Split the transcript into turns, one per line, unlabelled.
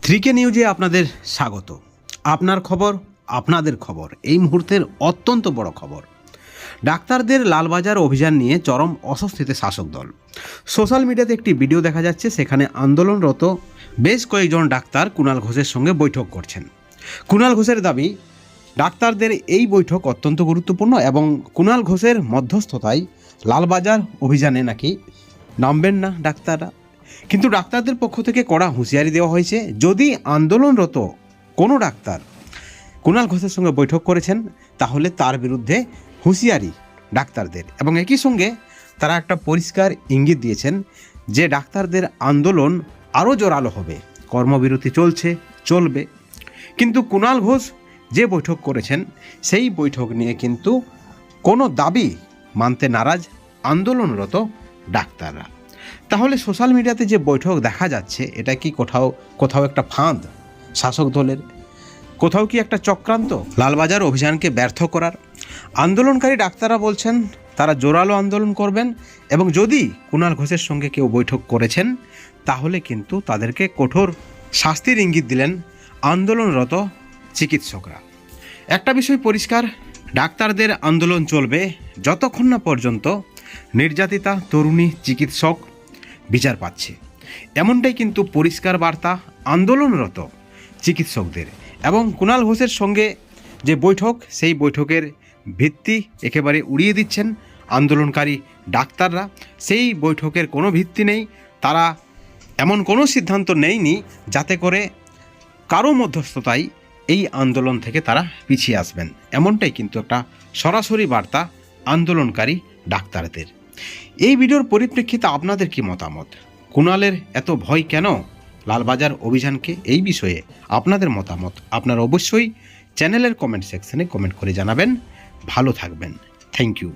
3K নিউজে আপনাদের স্বাগত। আপনার খবর, আপনাদের খবর। এই মুহূর্তের অত্যন্ত বড় খবর। ডাক্তারদের লালবাজার অভিযান নিয়ে চরম অস্বস্তিতে শাসক দল। সোশ্যাল মিডিয়াতে একটি ভিডিও দেখা যাচ্ছে, সেখানে আন্দোলনরত বেশ কয়েকজন ডাক্তার কুণাল ঘোষের সঙ্গে বৈঠক করছেন। কুণাল ঘোষের দাবি, ডাক্তারদের এই বৈঠক অত্যন্ত গুরুত্বপূর্ণ এবং কুণাল ঘোষের মধ্যস্থতায় লালবাজার অভিযানে নাকি নামবেন না ডাক্তাররা। কিন্তু ডাক্তারদের পক্ষ থেকে কড়া হুঁশিয়ারি দেওয়া হয়েছে, যদি আন্দোলনরত কোনো ডাক্তার কুণাল ঘোষের সঙ্গে বৈঠক করেছেন তাহলে তার বিরুদ্ধে হুঁশিয়ারি ডাক্তারদের। এবং একই সঙ্গে তারা একটা পরিষ্কার ইঙ্গিত দিয়েছেন যে ডাক্তারদের আন্দোলন আরও জোরালো হবে, কর্মবিরতি চলবে। কিন্তু কুণাল ঘোষ যে বৈঠক করেছেন সেই বৈঠক নিয়ে কিন্তু কোনো দাবি মানতে নারাজ আন্দোলনরত ডাক্তাররা। তাহলে সোশ্যাল মিডিয়াতে যে বৈঠক দেখা যাচ্ছে, এটা কি কোথাও একটা ফাঁদ শাসক দলের? কোথাও কি একটা চক্রান্ত লালবাজার অভিযানকে ব্যর্থ করার? আন্দোলনকারী ডাক্তাররা বলছেন তারা জোরালো আন্দোলন করবেন এবং যদি কুণাল ঘোষের সঙ্গে কেউ বৈঠক করেছেন তাহলে কিন্তু তাদেরকে কঠোর শাস্তির ইঙ্গিত দিলেন আন্দোলনরত চিকিৎসকরা। একটা বিষয় পরিষ্কার, ডাক্তারদের আন্দোলন চলবে যতক্ষণ না পর্যন্ত নির্যাতিতা তরুণী চিকিৎসক বিচার পাচ্ছে। এমনটাই কিন্তু পরিষ্কার বার্তা আন্দোলনরত চিকিৎসকদের। এবং কুণাল ঘোষের সঙ্গে যে বৈঠক, সেই বৈঠকের ভিত্তি একেবারে উড়িয়ে দিচ্ছেন আন্দোলনকারী ডাক্তাররা। সেই বৈঠকের কোনো ভিত্তি নেই, তারা এমন কোনো সিদ্ধান্ত নেয়নি যাতে করে কারো মধ্যস্থতায় এই আন্দোলন থেকে তারা পিছিয়ে আসবেন। এমনটাই কিন্তু একটা সরাসরি বার্তা আন্দোলনকারী ডাক্তারদের। এই ভিডিওর পরিপ্রেক্ষিতে আপনাদের কি মতামত? কুণালের এত ভয় কেন লালবাজার অভিযানকে? এই বিষয়ে আপনাদের মতামত আপনারা অবশ্যই চ্যানেলের কমেন্ট সেকশনে কমেন্ট করে জানাবেন। ভালো থাকবেন। Thank you.